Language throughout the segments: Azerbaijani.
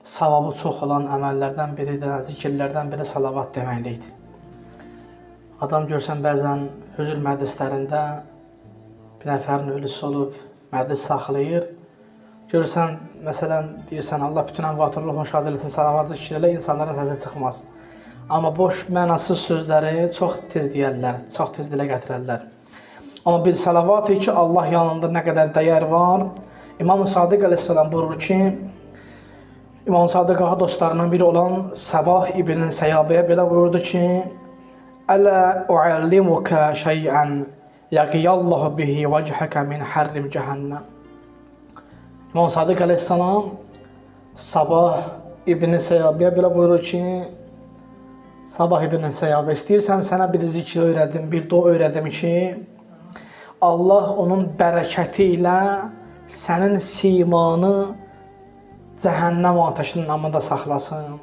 savabı çox olan əməllərdən biri də, zikirlərdən biri salavat deməklikdir. Adam görsən bəzən hüzür məclislərində bir nəfərin ölüsü olub, məclis saxlayır. Görürsən, məsələn, deyirsən, Allah bütün əmvatın ruhunu şad eləsin, salavatı zikir elə, insanların səsi çıxmaz. Amma boş, mənasız sözləri çox tez deyərlər, çox tez dilə gətirərlər. Amma bir salavat ki, Allah yanında nə qədər dəyər var. İmam Sadiq əleyhissalam buyurur ki, İmam Sadiq ağa dostlarından biri olan Səbah ibn Səyabəyə belə buyurdu ki, Ələ uəllimukə şeyən yəqiyallahu bihi vəcəhəkə min hərrim cəhənnəm. İmam Sadiq əleyhissalam Səbah ibn Səyabəyə belə buyurur ki, Səbah ibn Səyabə, istəyirsən sənə bir zikr öyrədim, bir dua öyrədim ki, Allah onun bərəkəti ilə sənin simanı cəhənnəm ateşinin namında saxlasın.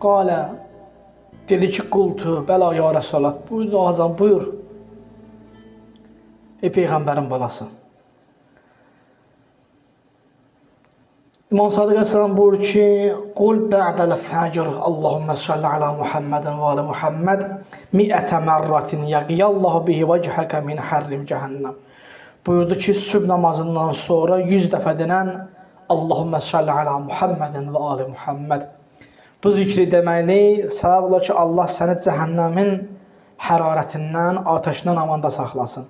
Qalə, dedi ki, qultu, bəla ya Rəsulallah, buyur, Azam, buyur. Ey Peyğəmbərin balası. İmam Sadiq əleyhissalam buyurur ki, qul bə'dəl fəcr, Allahümmə salli alə Muhammedin və alə Muhammed, mi'ətə mərratin yəqiyallahu bihi vəcəhəkə min hərrim cəhənnəm. Buyurdu ki, sübh namazından sonra 100 dəfə denən Allahümmə salli alə Muhammedin və alə Muhammed. Bu zikri deməkli səbəb olar ki, Allah səni cəhənnəmin hərarətindən, ateşindən amanda saxlasın.